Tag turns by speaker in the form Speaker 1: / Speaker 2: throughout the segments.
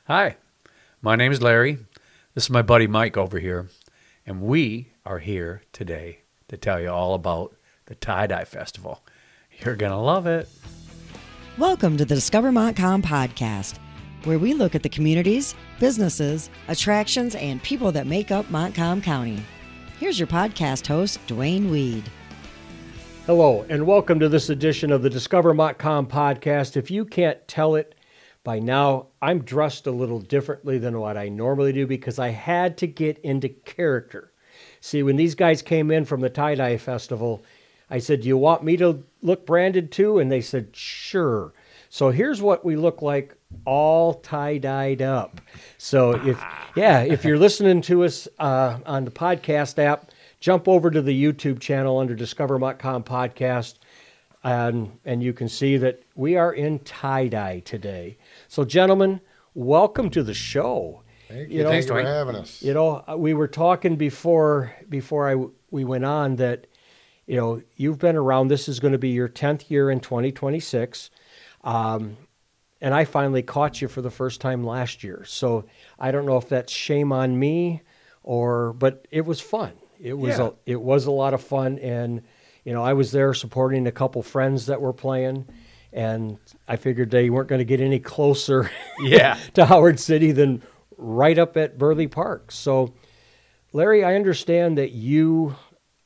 Speaker 1: Hi, my name is Larry. This is my buddy Mike over here, and we are here today to tell you all about the Tie-Dye Festival. You're going to love it.
Speaker 2: Welcome to the Discover Montcalm Podcast, where we look at the communities, businesses, attractions, and people that make up Montcalm County. Here's your podcast host, Duane Weed.
Speaker 3: Hello, and welcome to this edition of the Discover Montcalm Podcast. If you can't tell it by now, I'm dressed a little differently than what I normally do because I had to get into character. See, when these guys came in from the Tie-Dye Festival, I said, "Do you want me to look branded too?" And they said, "Sure." So here's what we look like, all tie-dyed up. So if you're listening to us on the podcast app, jump over to the YouTube channel under Discover Montcalm Podcast, and you can see that we are in tie-dye today. So, gentlemen, welcome to the show.
Speaker 4: Thank you. Thanks for having us.
Speaker 3: You know, we were talking before we went on that, you know, you've been around. This is going to be your 10th year in 2026. And I finally caught you for the first time last year. So I don't know if that's shame on me but it was fun. It was a lot of fun. And, you know, I was there supporting a couple friends that were playing, and I figured they weren't going to get any closer to Howard City than right up at Burley Park. So, Larry, I understand that you,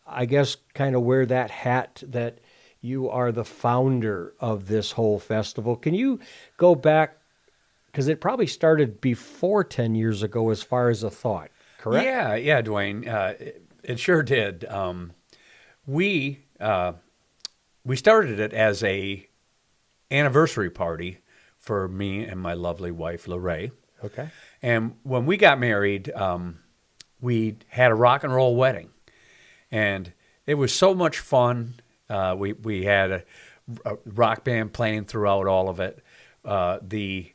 Speaker 3: I guess, kind of wear that hat that you are the founder of this whole festival. Can you go back, because it probably started before 10 years ago as far as a thought, correct?
Speaker 1: Yeah, Duane. It sure did. We started it as a anniversary party for me and my lovely wife, Lorraine.
Speaker 3: Okay.
Speaker 1: And when we got married, we had a rock and roll wedding, and it was so much fun. We had a rock band playing throughout all of it. The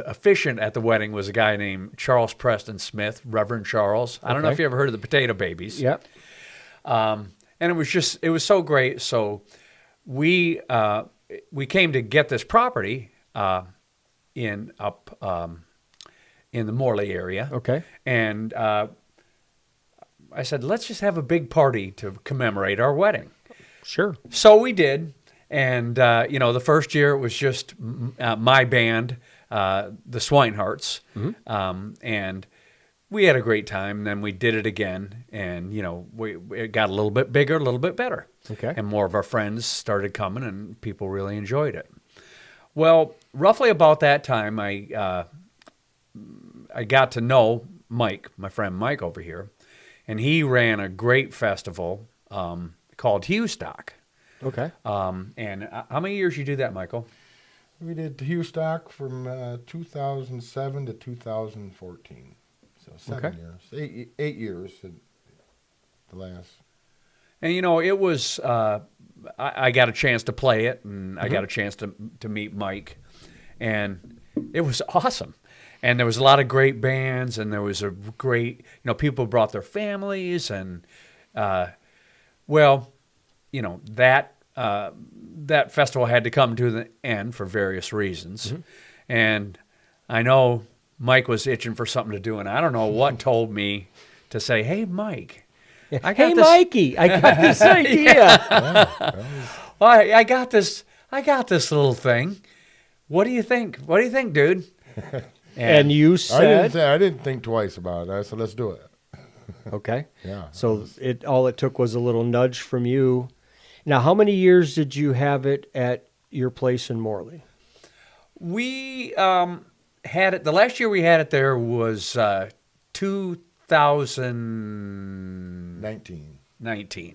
Speaker 1: officiant at the wedding was a guy named Charles Preston Smith, Reverend Charles. I don't know if you ever heard of the Potato Babies.
Speaker 3: Yep.
Speaker 1: And it was so great. So we came to get this property in the Morley area. Okay. And I said, let's just have a big party to commemorate our wedding.
Speaker 3: Sure.
Speaker 1: So we did. And, the first year it was just my band, the Swinehearts. Mm-hmm. And we had a great time. Then we did it again. And, it got a little bit bigger, a little bit better.
Speaker 3: Okay.
Speaker 1: And more of our friends started coming, and people really enjoyed it. Well, roughly about that time, I got to know Mike, my friend Mike over here. And he ran a great festival called Hewstock.
Speaker 3: Okay.
Speaker 1: And how many years you do that, Michael?
Speaker 4: We did Hewstock from 2007 to 2014. So 7 years. 8 years at the last.
Speaker 1: And, it was, I got a chance to play it, and I got a chance to meet Mike. And it was awesome. And there was a lot of great bands, and there was a great, people brought their families, and, that festival had to come to the end for various reasons. Mm-hmm. And I know Mike was itching for something to do, and I don't know what told me to say, "Hey, Mike,
Speaker 3: Mikey, I got this idea.
Speaker 1: Well, I got this little thing. What do you think? What do you think, dude?"
Speaker 3: And you said,
Speaker 4: I didn't think twice about it. I said, "Let's do it."
Speaker 3: Okay.
Speaker 4: Yeah.
Speaker 3: So all it took was a little nudge from you. Now, how many years did you have it at your place in Morley?
Speaker 1: We had it. The last year we had it there was 2019.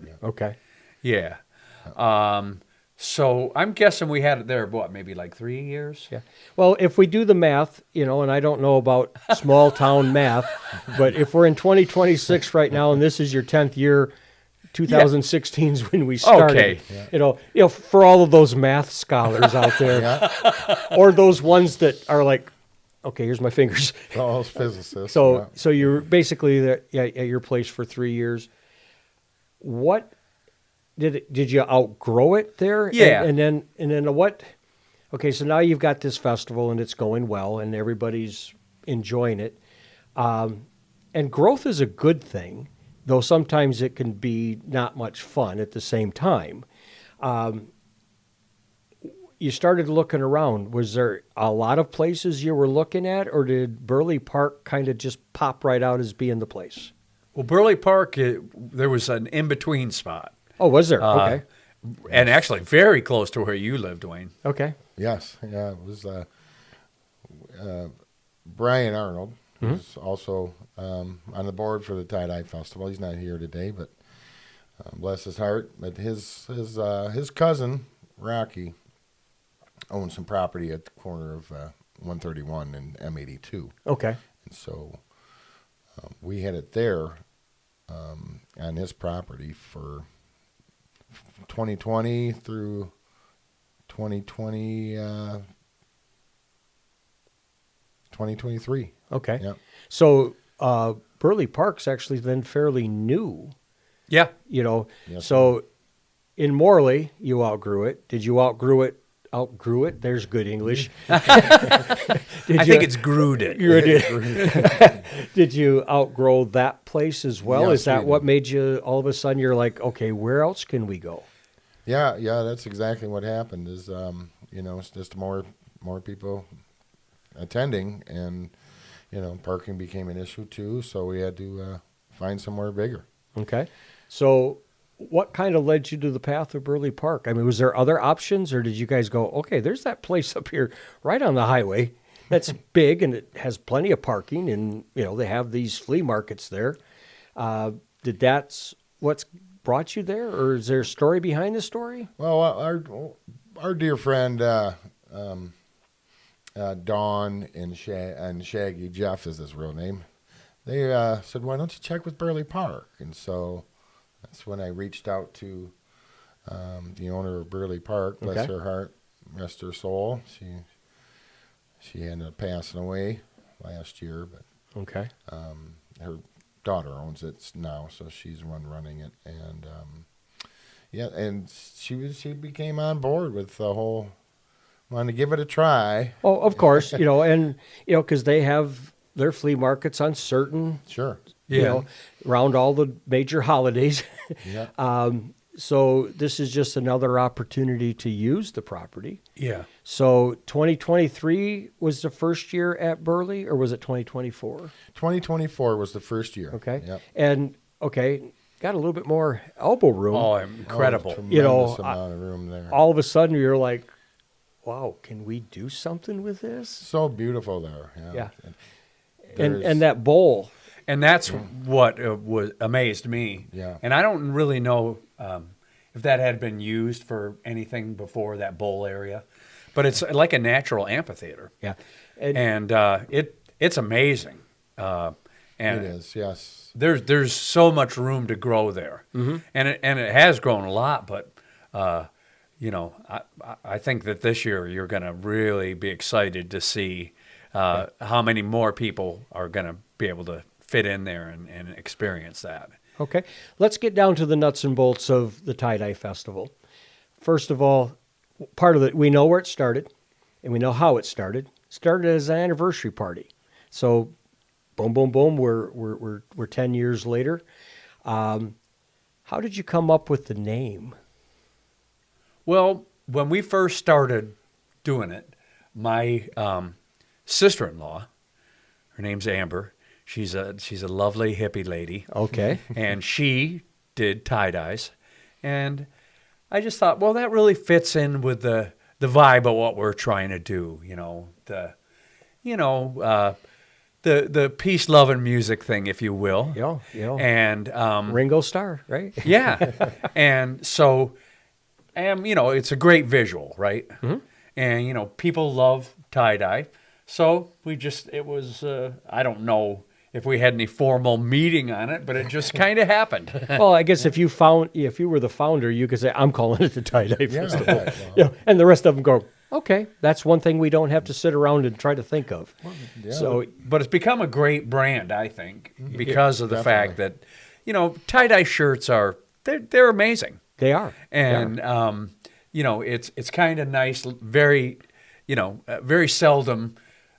Speaker 3: Yeah. Okay.
Speaker 1: Yeah. So I'm guessing we had it there, maybe like 3 years?
Speaker 3: Yeah. Well, if we do the math, and I don't know about small town math, but if we're in 2026 right now and this is your 10th year, 2016 is when we started.
Speaker 1: Okay.
Speaker 3: For all of those math scholars out there, or those ones that are like, okay, here's my fingers.
Speaker 4: All those physicists.
Speaker 3: So you're basically there at your place for 3 years. What did you outgrow it there?
Speaker 1: Yeah.
Speaker 3: And then what? Okay, so now you've got this festival and it's going well and everybody's enjoying it. And growth is a good thing, though sometimes it can be not much fun at the same time. You started looking around. Was there a lot of places you were looking at, or did Burley Park kind of just pop right out as being the place?
Speaker 1: Well, Burley Park, there was an in-between spot.
Speaker 3: Oh, was there? Okay.
Speaker 1: And actually very close to where you live, Duane.
Speaker 3: Okay.
Speaker 4: Yes, yeah, it was Brian Arnold, who's also on the board for the Tie-Dye Festival. He's not here today, but bless his heart. But his cousin, Rocky, owned some property at the corner of 131 and M82.
Speaker 3: Okay.
Speaker 4: And so we had it there on his property for 2020 through 2023.
Speaker 3: Okay.
Speaker 4: Yeah.
Speaker 3: So Burley Park's actually then fairly new.
Speaker 1: Yeah.
Speaker 3: You know,
Speaker 4: Yes,
Speaker 3: so in Morley, you outgrew it. Did you outgrew it? Outgrew it? There's good English.
Speaker 1: I think it's grewed it.
Speaker 3: Did you outgrow that place as well?
Speaker 4: Yes,
Speaker 3: Is that
Speaker 4: we
Speaker 3: what
Speaker 4: did.
Speaker 3: made you all of a sudden you're like, okay, where else can we go?
Speaker 4: Yeah, that's exactly what happened. Is it's just more people attending, and parking became an issue too. So we had to find somewhere bigger.
Speaker 3: Okay. So what kind of led you to the path of Burley Park? I mean, was there other options, or did you guys go, okay, there's that place up here right on the highway that's big and it has plenty of parking, and, they have these flea markets there. What's brought you there, or is there a story behind the story?
Speaker 4: Well, our dear friend Dawn and Shaggy, Jeff is his real name, they said, why don't you check with Burley Park? And so that's when I reached out to the owner of Burley Park, bless
Speaker 3: Okay.
Speaker 4: her heart, rest her soul. She ended up passing away last year, but
Speaker 3: Okay.
Speaker 4: her daughter owns it now, so she's running it, and and she became on board with the whole, wanted to give it a try.
Speaker 3: Oh, of course, because they have their flea markets on certain,
Speaker 4: Sure.
Speaker 3: around all the major holidays.
Speaker 4: Yeah.
Speaker 3: So this is just another opportunity to use the property.
Speaker 1: Yeah.
Speaker 3: So 2023 was the first year at Burley, or was it 2024?
Speaker 4: 2024 was the first year.
Speaker 3: Okay.
Speaker 4: Yep.
Speaker 3: And, got a little bit more elbow room.
Speaker 1: Oh, incredible.
Speaker 4: Tremendous amount of room there.
Speaker 3: All of a sudden you're like, wow, can we do something with this?
Speaker 4: So beautiful there.
Speaker 3: Yeah.
Speaker 4: There's-
Speaker 3: And that bowl.
Speaker 1: And that's what was amazed me.
Speaker 4: Yeah.
Speaker 1: And I don't really know if that had been used for anything before that bowl area, but it's like a natural amphitheater.
Speaker 3: Yeah.
Speaker 1: And it's amazing. And
Speaker 4: it is, yes.
Speaker 1: There's so much room to grow there, and it has grown a lot. But I think that this year you're going to really be excited to see how many more people are going to be able to fit in there and experience that.
Speaker 3: Okay. Let's get down to the nuts and bolts of the Tie-Dye Festival. First of all, part of it, we know where it started, and we know how it started. It started as an anniversary party. So, boom, boom, boom, we're 10 years later. How did you come up with the name?
Speaker 1: Well, when we first started doing it, my sister-in-law, her name's Amber. She's a lovely hippie lady.
Speaker 3: Okay.
Speaker 1: And she did tie-dyes. And I just thought, well, that really fits in with the vibe of what we're trying to do, the peace, love, and music thing, if you will.
Speaker 3: Yeah.
Speaker 1: And
Speaker 3: Ringo Starr, right?
Speaker 1: yeah. And so, it's a great visual, right? Mm-hmm. And, people love tie-dye. So it was, I don't know if we had any formal meeting on it, but it just kind of happened.
Speaker 3: Well, I guess if you were the founder, you could say, I'm calling it the Tie-Dye Festival.
Speaker 4: Right, well.
Speaker 3: And the rest of them go, okay, that's one thing we don't have to sit around and try to think of.
Speaker 4: Yeah.
Speaker 3: So,
Speaker 1: But it's become a great brand, I think, because of the fact
Speaker 4: definitely.
Speaker 1: that, tie-dye shirts they're amazing.
Speaker 3: they are.
Speaker 1: And, it's kind of nice, very very seldom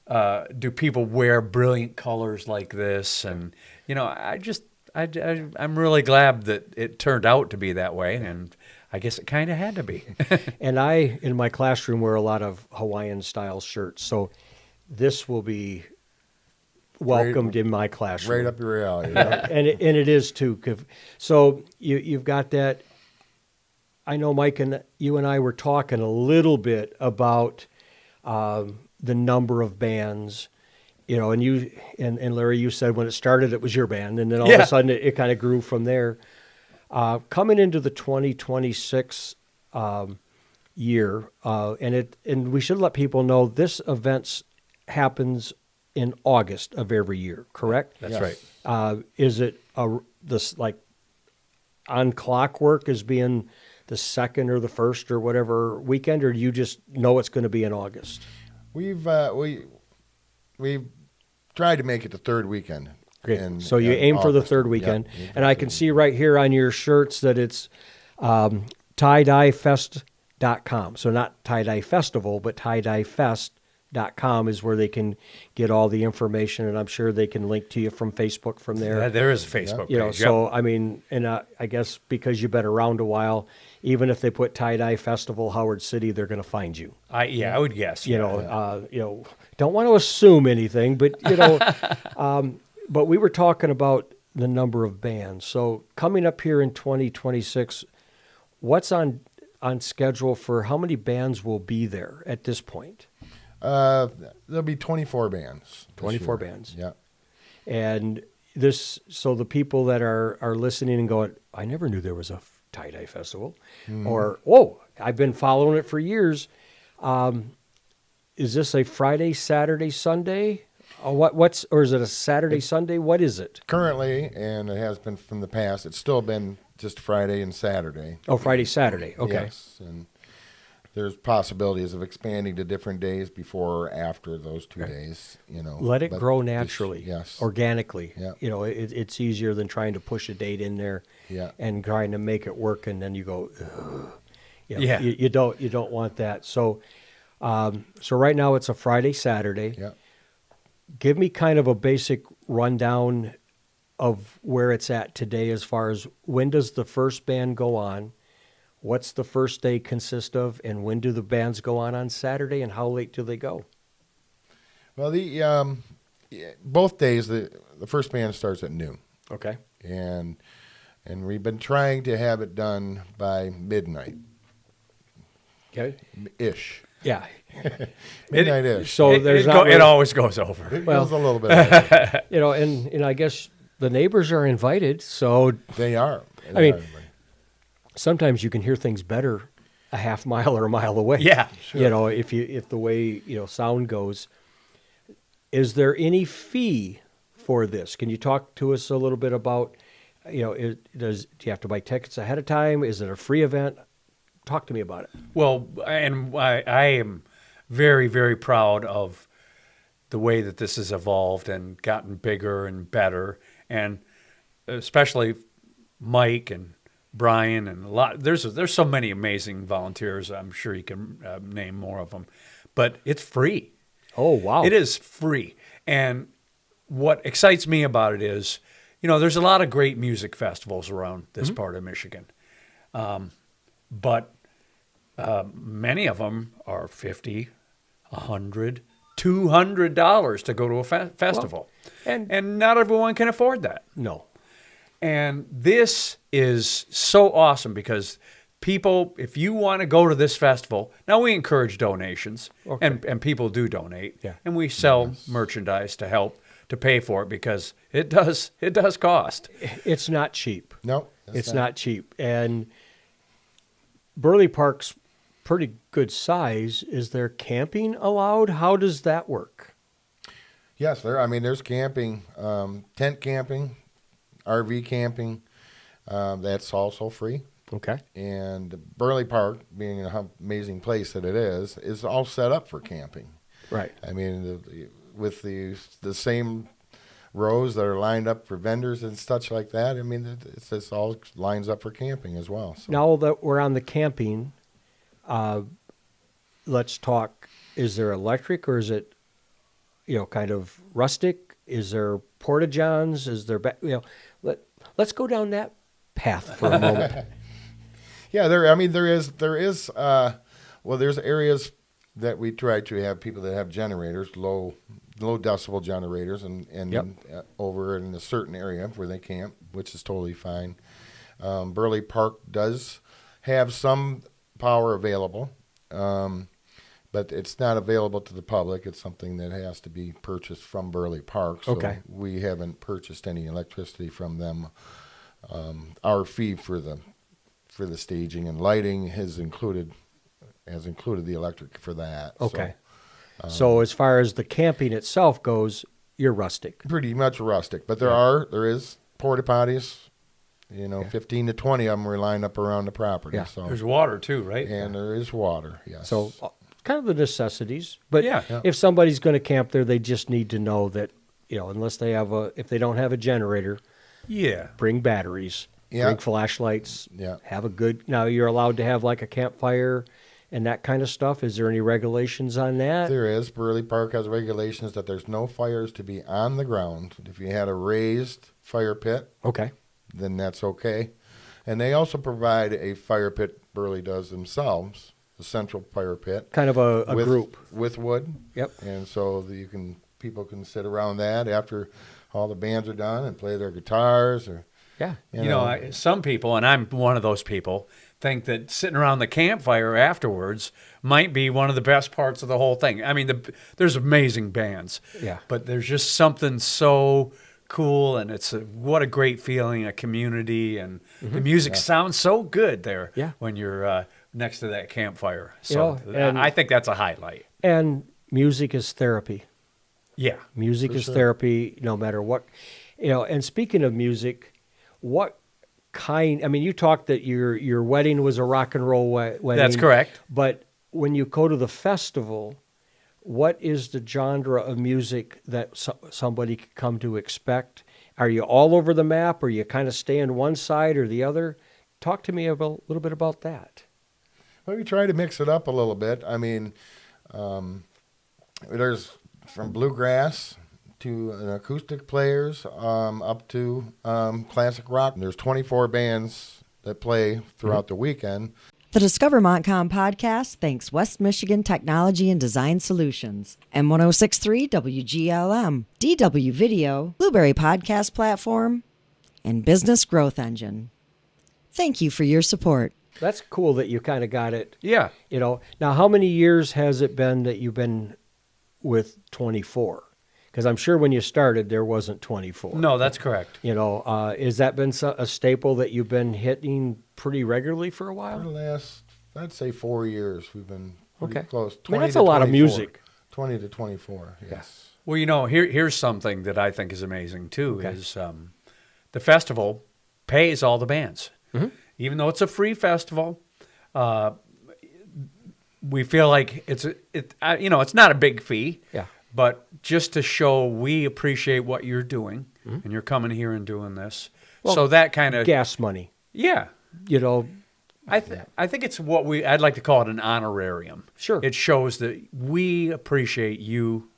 Speaker 1: do people wear brilliant colors like this. And, I'm really glad that it turned out to be that way. And I guess it kind of had to be.
Speaker 3: And I, in my classroom, wear a lot of Hawaiian-style shirts. So this will be welcomed in my classroom.
Speaker 4: Right up your alley.
Speaker 3: And it is, too. So you've got that. I know, Mike, and you and I were talking a little bit about the number of bands. And you and Larry, you said when it started, it was your band, and then all of a sudden it kind of grew from there. Coming into the 2026 year, and we should let people know this event happens in August of every year, correct?
Speaker 1: That's right.
Speaker 3: Is it this like on clockwork as being the second or the first or whatever weekend, or do you just know it's going to be in August?
Speaker 4: We've tried to make it the third weekend.
Speaker 3: Okay. So you aim for the third weekend. Yep. And I can see right here on your shirts that it's tiedyefest.com. So not tie-dye festival, but tiedyefest.com is where they can get all the information, and I'm sure they can link to you from Facebook from there.
Speaker 1: Yeah, there is a Facebook page.
Speaker 3: So, I mean, and I guess because you've been around a while, even if they put Tie-Dye Festival, Howard City, they're going to find you.
Speaker 1: I would guess.
Speaker 3: Don't want to assume anything, but, but we were talking about the number of bands. So coming up here in 2026, what's on schedule for how many bands will be there at this point?
Speaker 4: There'll be 24 bands.
Speaker 3: 24 bands.
Speaker 4: Yeah.
Speaker 3: And so the people that are listening and going, I never knew there was a tie-dye festival, or, whoa, I've been following it for years. Is this a Friday, Saturday, Sunday? Or is it a Saturday, Sunday? What is it?
Speaker 4: Currently, and it has been from the past, it's still been just Friday and Saturday.
Speaker 3: Oh, Friday, Saturday. Okay.
Speaker 4: Yes, and there's possibilities of expanding to different days before or after those 2 days.
Speaker 3: Let it grow naturally,
Speaker 4: yes,
Speaker 3: organically.
Speaker 4: Yeah.
Speaker 3: It's easier than trying to push a date in there, and trying to make it work, and then you go, ugh. You don't want that. So, right now it's a Friday, Saturday.
Speaker 4: Yeah.
Speaker 3: Give me kind of a basic rundown of where it's at today as far as when does the first band go on, what's the first day consist of, and when do the bands go on Saturday, and how late do they go?
Speaker 4: Well, both days, the first band starts at noon.
Speaker 3: Okay.
Speaker 4: And we've been trying to have it done by midnight.
Speaker 3: Okay.
Speaker 4: Ish.
Speaker 3: Yeah.
Speaker 4: Midnight-ish.
Speaker 3: So
Speaker 1: it always goes over.
Speaker 4: It goes a little bit over.
Speaker 3: And I guess the neighbors are invited, so
Speaker 4: They are.
Speaker 3: Sometimes you can hear things better a half mile or a mile away.
Speaker 1: Yeah,
Speaker 3: sure. If the way sound goes. Is there any fee for this? Can you talk to us a little bit about, do you have to buy tickets ahead of time? Is it a free event? Talk to me about it.
Speaker 1: Well, and I am very, very proud of the way that this has evolved and gotten bigger and better, and especially Mike and Brian and a lot. There's so many amazing volunteers. I'm sure you can name more of them, but it's free.
Speaker 3: Oh, wow.
Speaker 1: It is free. And what excites me about it is, there's a lot of great music festivals around this part of Michigan. But many of them are $50, $100, $200 to go to a festival.
Speaker 3: Well,
Speaker 1: and not everyone can afford that.
Speaker 3: No.
Speaker 1: And this is so awesome because people, if you want to go to this festival, now we encourage donations, and people do donate, and we sell merchandise to help to pay for it because it does cost.
Speaker 3: It's not cheap.
Speaker 4: No,
Speaker 3: it's not cheap. And Burley Park's pretty good size. Is there camping allowed? How does that work?
Speaker 4: Yes, there's camping, tent camping, RV camping. That's also free.
Speaker 3: Okay.
Speaker 4: And Burley Park, being an amazing place that it is all set up for camping.
Speaker 3: Right.
Speaker 4: With the same rows that are lined up for vendors and such like that. It's all lines up for camping as well. So.
Speaker 3: Now that we're on the camping, let's talk is there electric or is it, kind of rustic? Is there porta-johns? Is there, let's go down that path for a moment.
Speaker 4: Yeah, there is, there's areas that we try to have people that have generators, low decibel generators, and over in a certain area where they camp, which is totally fine. Burley Park does have some power available, but it's not available to the public. It's something that has to be purchased from Burley Park. So we haven't purchased any electricity from them. Our fee for the staging and lighting has included the electric for that.
Speaker 3: Okay. So as far as the camping itself goes, you're rustic.
Speaker 4: Pretty much rustic, but there is porta potties. 15 to 20 of them were lined up around the property.
Speaker 3: Yeah.
Speaker 4: So
Speaker 1: There's water too, right?
Speaker 4: and there is water. Yes.
Speaker 3: So kind of the necessities. But
Speaker 1: Yeah.
Speaker 3: if somebody's going to camp there, they just need to know that, unless they if they don't have a generator,
Speaker 1: Yeah.
Speaker 3: bring batteries, bring flashlights,
Speaker 4: Yeah.
Speaker 3: have a good, now you're allowed to have like a campfire and that kind of stuff. Is there any regulations on that?
Speaker 4: There is. Burley Park has regulations that there's no fires to be on the ground. If you had a raised fire pit,
Speaker 3: Okay.
Speaker 4: then that's okay. And they also provide a fire pit, Burley does themselves, a central fire pit.
Speaker 3: Kind of a group.
Speaker 4: With wood.
Speaker 3: Yep.
Speaker 4: And so people can sit around that after all the bands are done and play their guitars or
Speaker 3: Yeah.
Speaker 1: Some people, and I'm one of those people, think that sitting around the campfire afterwards might be one of the best parts of the whole thing. I mean, there's amazing bands.
Speaker 3: Yeah.
Speaker 1: But there's just something so cool, and what a great feeling, a community, and the music sounds so good there when you're next to that campfire. So
Speaker 3: and
Speaker 1: I think that's a highlight.
Speaker 3: And music is therapy.
Speaker 1: Yeah.
Speaker 3: Music is therapy, no matter what. And speaking of music, what kind? I mean, you talked that your wedding was a rock and roll wedding.
Speaker 1: That's correct.
Speaker 3: But when you go to the festival, what is the genre of music that somebody could come to expect? Are you all over the map, or you kind of stay on one side or the other? Talk to me a little bit about that.
Speaker 4: Well, we try to mix it up a little bit. I mean, there's from bluegrass to acoustic players up to classic rock. There's 24 bands that play throughout the weekend.
Speaker 2: The Discover Montcalm Podcast thanks West Michigan Technology and Design Solutions, M1063 WGLM, DW Video, Blueberry Podcast Platform, and Business Growth Engine. Thank you for your support.
Speaker 3: That's cool that you kind of got it.
Speaker 1: Yeah.
Speaker 3: Now how many years has it been that you've been with 24? Because I'm sure when you started, there wasn't 24.
Speaker 1: No, that's correct.
Speaker 3: Has that been a staple that you've been hitting pretty regularly for a while?
Speaker 4: For the last, I'd say 4 years, we've been pretty close.
Speaker 3: I mean, that's a lot of music.
Speaker 4: 20 to 24, yes.
Speaker 1: Well, here's something that I think is amazing, too, is the festival pays all the bands. Mm-hmm. Even though it's a free festival, we feel like it's not a big fee.
Speaker 3: Yeah.
Speaker 1: But just to show we appreciate what you're doing, and you're coming here and doing this.
Speaker 3: Well,
Speaker 1: so that kind of
Speaker 3: gas money.
Speaker 1: Yeah. I think it's I'd like to call it an honorarium.
Speaker 3: Sure.
Speaker 1: It shows that we appreciate you,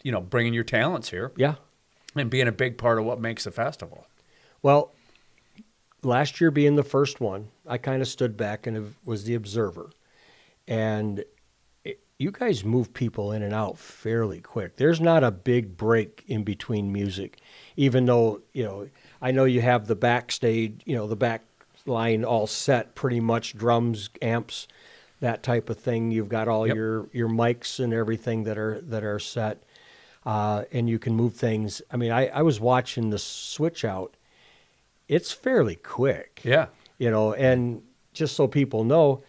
Speaker 1: bringing your talents here.
Speaker 3: Yeah.
Speaker 1: And being a big part of what makes the festival.
Speaker 3: Well, last year being the first one, I kind of stood back and was the observer. And you guys move people in and out fairly quick. There's not a big break in between music, even though, I know you have the backstage, the back line all set, pretty much drums, amps, that type of thing. You've got all your mics and everything that are set, and you can move things. I mean, I was watching the switch out. It's fairly quick.
Speaker 1: Yeah.
Speaker 3: And just so people know,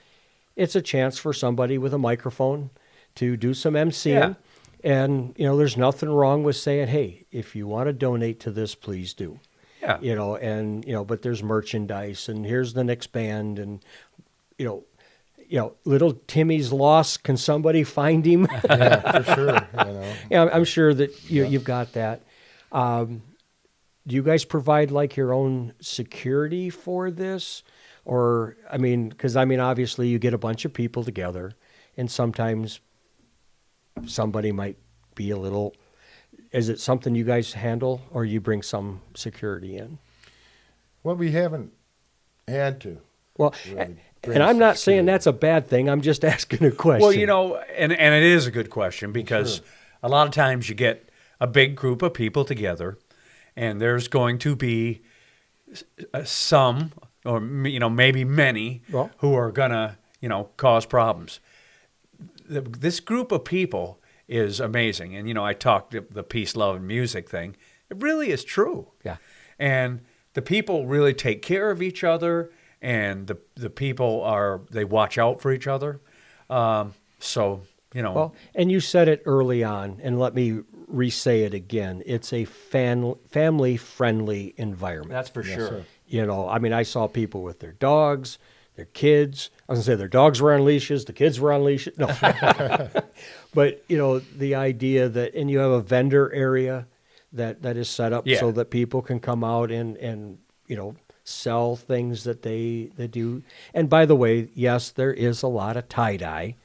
Speaker 3: it's a chance for somebody with a microphone to do some emceeing. Yeah. And, there's nothing wrong with saying, hey, if you want to donate to this, please do.
Speaker 1: Yeah.
Speaker 3: But there's merchandise, and here's the next band, and, little Timmy's lost. Can somebody find him?
Speaker 4: Yeah, for sure.
Speaker 3: Yeah, I'm sure that you've got that. Do you guys provide like your own security for this? Or, because obviously you get a bunch of people together, and sometimes somebody might be a little. Is it something you guys handle, or you bring some security in?
Speaker 4: Well, we haven't had to.
Speaker 3: Well,
Speaker 4: really
Speaker 3: and I'm not saying
Speaker 4: security.
Speaker 3: that's a bad thing. I'm just asking a question.
Speaker 1: Well, you know, and it is a good question because a lot of times you get a big group of people together, and there's going to be some, or maybe many, who are gonna cause problems. This group of people is amazing, and I talked the peace, love, and music thing. It really is true.
Speaker 3: Yeah.
Speaker 1: And the people really take care of each other, and the people they watch out for each other. So.
Speaker 3: Well, and you said it early on, and let me re-say it again. It's a family-friendly environment.
Speaker 1: That's for sure.
Speaker 4: Sir.
Speaker 3: I mean, I saw people with their dogs, their kids. I was going to say their dogs were on leashes, the kids were on leashes. No. But, the idea that, and you have a vendor area that is set up so that people can come out and sell things that they do. And by the way, yes, there is a lot of tie-dye.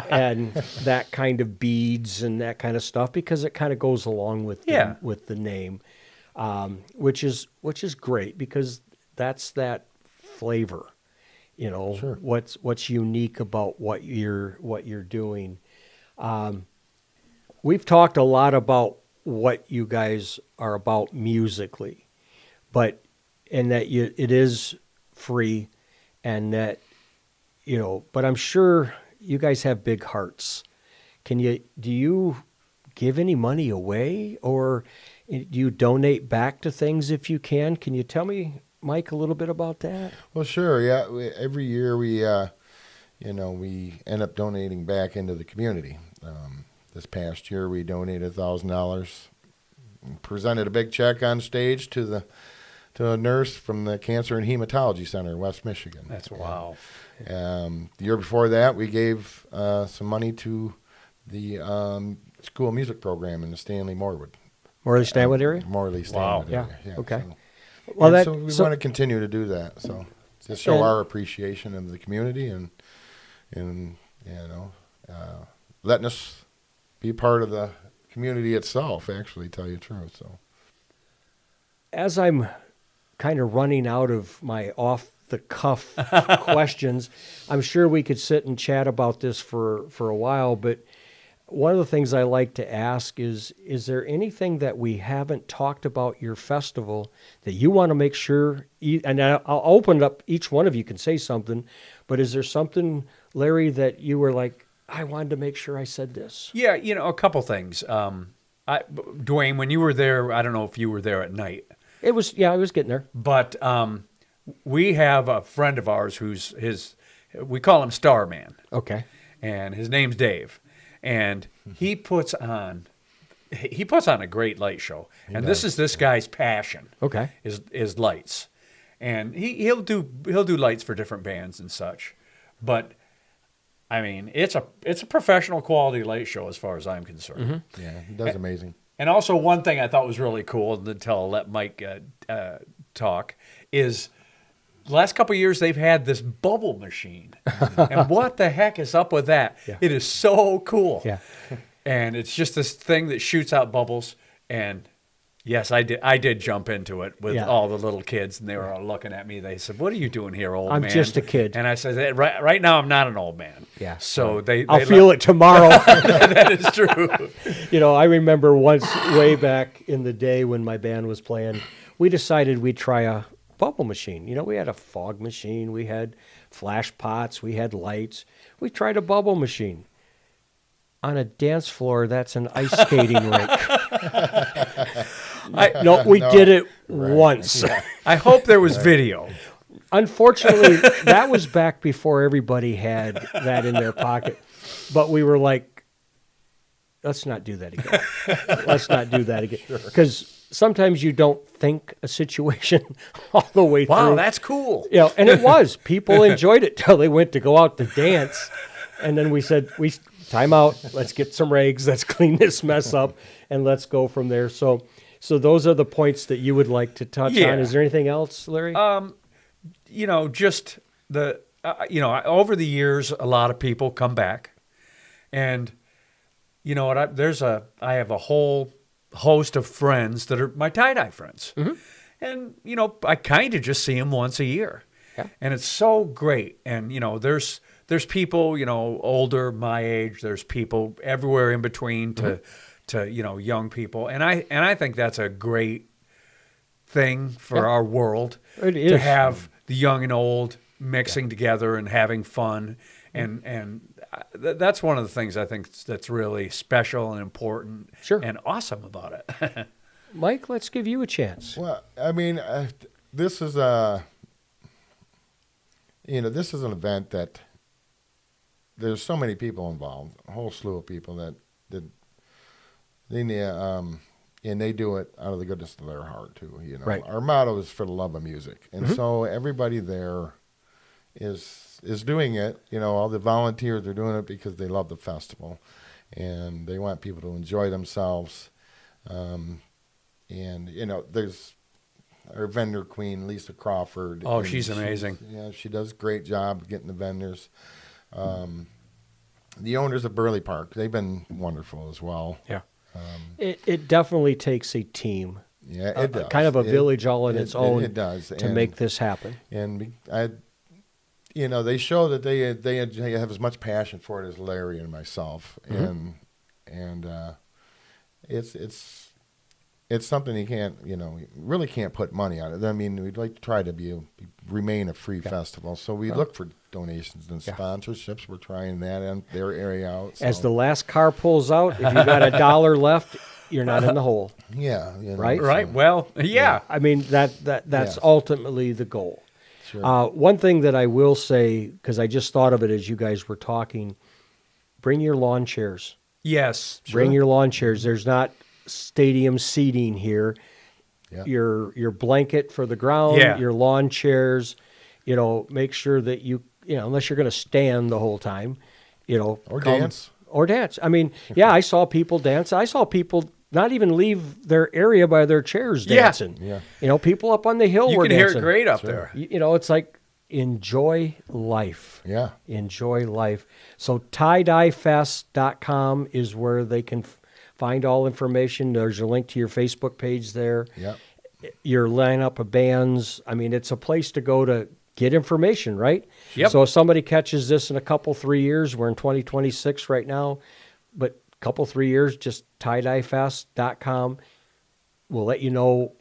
Speaker 3: And that kind of beads and that kind of stuff, because it kind of goes along with the name, which is great, because that's that flavor,
Speaker 4: Sure.
Speaker 3: what's unique about what you're doing. We've talked a lot about what you guys are about musically, but it is free, and that but I'm sure you guys have big hearts. Do you give any money away, or do you donate back to things if you can? Can you tell me, Mike, a little bit about that?
Speaker 4: Well, sure. Yeah. Every year we end up donating back into the community. This past year we donated $1,000, presented a big check on stage to a nurse from the Cancer and Hematology Center in West Michigan.
Speaker 1: That's wow.
Speaker 4: The year before that, we gave some money to the school music program in the Stanley Morley
Speaker 3: Stanwood area?
Speaker 4: Morley Stanwood
Speaker 3: Yeah.
Speaker 4: area. Yeah.
Speaker 3: Okay.
Speaker 4: So we want to continue to do that. So to show our appreciation of the community and letting us be part of the community itself, actually, tell you the truth. So
Speaker 3: as I'm kind of running out of my off-the-cuff questions, I'm sure we could sit and chat about this for a while, but one of the things I like to ask is there anything that we haven't talked about your festival that you want to make sure, and I'll open it up, each one of you can say something, but is there something, Larry, that you were like, I wanted to make sure I said this?
Speaker 1: Yeah, a couple things. Duane, when you were there, I don't know if you were there at night.
Speaker 3: I was getting there.
Speaker 1: But we have a friend of ours we call him Starman.
Speaker 3: Okay.
Speaker 1: And his name's Dave. And he puts on a great light show. And this is this guy's passion.
Speaker 3: Okay.
Speaker 1: Is lights. And he'll do lights for different bands and such. But I mean, it's a professional quality light show as far as I'm concerned.
Speaker 4: Mm-hmm. Yeah, he does amazing.
Speaker 1: And also one thing I thought was really cool, until I'll let Mike talk, is the last couple of years they've had this bubble machine. And what the heck is up with that?
Speaker 3: Yeah.
Speaker 1: It is so cool.
Speaker 3: Yeah.
Speaker 1: And it's just this thing that shoots out bubbles. And yes, I did jump into it with all the little kids, and they were all looking at me. They said, "What are you doing here, old man?"
Speaker 3: I'm just a kid.
Speaker 1: And I said, right now I'm not an old man.
Speaker 3: Yeah.
Speaker 1: So
Speaker 3: I'll feel it tomorrow.
Speaker 1: That is true.
Speaker 3: I remember once way back in the day when my band was playing, we decided we'd try a bubble machine. We had a fog machine, we had flash pots, we had lights. We tried a bubble machine. On a dance floor, that's an ice skating rink. We did it once.
Speaker 4: Yeah.
Speaker 1: I hope there was video.
Speaker 3: Unfortunately, that was back before everybody had that in their pocket. But we were like, let's not do that again. Let's not do that again. Because sometimes you don't think a situation all the way through.
Speaker 1: Wow, that's cool.
Speaker 3: And it was. People enjoyed it till they went to go out to dance. And then we said, time out, let's get some rags, let's clean this mess up, and let's go from there. So those are the points that you would like to touch on. Is there anything else, Larry?
Speaker 1: Just over the years, a lot of people come back, and you know what? I have a whole host of friends that are my tie-dye friends. And, you know, I kind of just see them once a year.
Speaker 3: Yeah.
Speaker 1: And it's so great. And, you know, there's people, you know, older, my age. There's people everywhere in between to you know, young people. And I think that's a great thing for our world.
Speaker 3: It is.
Speaker 1: To have the young and old mixing together and having fun. And that's one of the things I think that's really special and important and awesome about it.
Speaker 3: Mike, let's give you a chance.
Speaker 4: Well, I mean, this is this is an event that there's so many people involved, a whole slew of people that and they do it out of the goodness of their heart too. You know,
Speaker 3: Right.
Speaker 4: Our motto is for the love of music, and so everybody there is doing it. You know, all the volunteers are doing it because they love the festival, and they want people to enjoy themselves. And you know, there's our vendor queen, Lisa Crawford.
Speaker 1: Oh, she's amazing.
Speaker 4: Yeah, she does a great job getting the vendors. The owners of Burley Park, they've been wonderful as well.
Speaker 3: Yeah. It definitely takes a team.
Speaker 4: Yeah, it does.
Speaker 3: Kind of a village all on its own.
Speaker 4: It does
Speaker 3: to make this happen.
Speaker 4: And they show that they have as much passion for it as Larry and myself. And it's something you really can't put money on it. I mean, we'd like to try to remain a free festival. So we look for donations and sponsorships. We're trying that in their area out. So.
Speaker 3: As the last car pulls out, if you got $1 left, you're not in the hole.
Speaker 4: Yeah.
Speaker 3: Right?
Speaker 1: Right.
Speaker 4: So,
Speaker 1: well, yeah.
Speaker 3: I mean, that's ultimately the goal.
Speaker 4: Sure.
Speaker 3: One thing that I will say, because I just thought of it as you guys were talking, bring your lawn chairs.
Speaker 1: Yes.
Speaker 3: Bring your lawn chairs. There's not stadium seating here.
Speaker 4: Yeah.
Speaker 3: Your blanket for the ground, your lawn chairs, make sure that unless you're going to stand the whole time,
Speaker 4: or dance.
Speaker 3: Or dance. I mean, I saw people dance. I saw people not even leave their area by their chairs dancing.
Speaker 4: Yeah.
Speaker 3: People up on the hill were dancing.
Speaker 1: You can hear it great up there.
Speaker 3: It's like enjoy life.
Speaker 4: Yeah.
Speaker 3: Enjoy life. So tiedyefest.com is where they can find all information. There's a link to your Facebook page there.
Speaker 4: Yeah.
Speaker 3: Your lineup of bands. I mean, it's a place to go to get information, right?
Speaker 1: Yep.
Speaker 3: So if somebody catches this in a couple, 3 years, we're in 2026 right now, but a couple, 3 years, just tiedyefest.com will let you know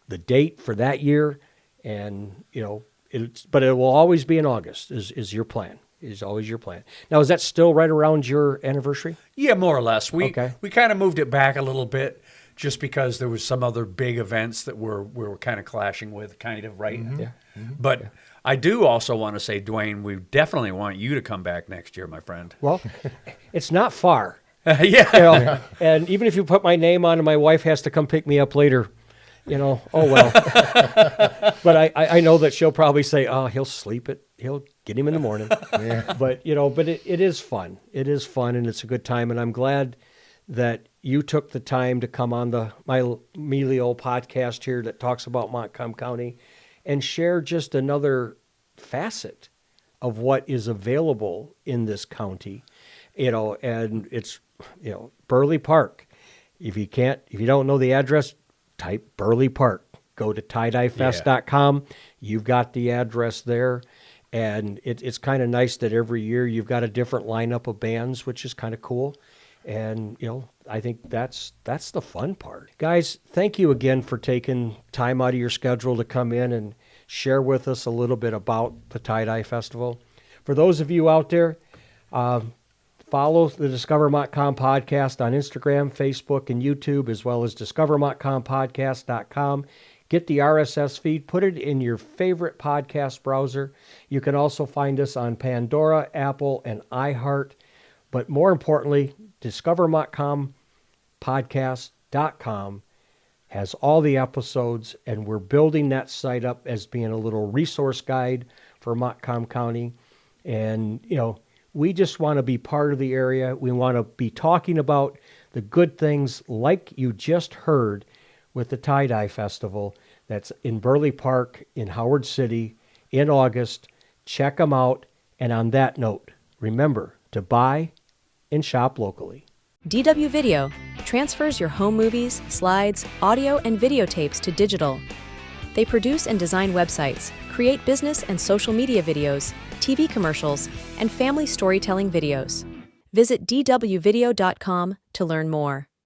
Speaker 3: the date for that year. And, but it will always be in August is your plan. Is always your plan. Now, is that still right around your anniversary?
Speaker 1: Yeah, more or less. We
Speaker 3: Okay.
Speaker 1: kind of moved it back a little bit just because there was some other big events that we were kind of clashing with, kind of right.
Speaker 3: Yeah.
Speaker 1: But I do also want to say, Duane, we definitely want you to come back next year, my friend.
Speaker 3: Well, it's not far.
Speaker 1: Yeah.
Speaker 3: And even if you put my name on and my wife has to come pick me up later, oh well. But I know that she'll probably say, oh, he'll sleep it. He'll get him in the morning.
Speaker 4: Yeah.
Speaker 3: But, it is fun. It is fun, and it's a good time. And I'm glad that you took the time to come on my Melio podcast here that talks about Montcalm County and share just another facet of what is available in this county. And it's, Burley Park. If you don't know the address, type Burley Park. Go to tiedyefest.com. You've got the address there. And it's kind of nice that every year you've got a different lineup of bands, which is kind of cool. And, I think that's the fun part. Guys, thank you again for taking time out of your schedule to come in and share with us a little bit about the Tie-Dye Festival. For those of you out there, follow the Discover Montcalm Podcast on Instagram, Facebook, and YouTube, as well as discovermontcalmpodcast.com. Get the RSS feed, put it in your favorite podcast browser. You can also find us on Pandora, Apple, and iHeart. But more importantly, discovermontcalmpodcast.com has all the episodes, and we're building that site up as being a little resource guide for Montcalm County. And, we just want to be part of the area. We want to be talking about the good things like you just heard with the Tie-Dye Festival that's in Burley Park in Howard City in August. Check them out. And on that note, remember to buy and shop locally.
Speaker 5: DW Video transfers your home movies, slides, audio, and videotapes to digital. They produce and design websites, create business and social media videos, TV commercials, and family storytelling videos. Visit dwvideo.com to learn more.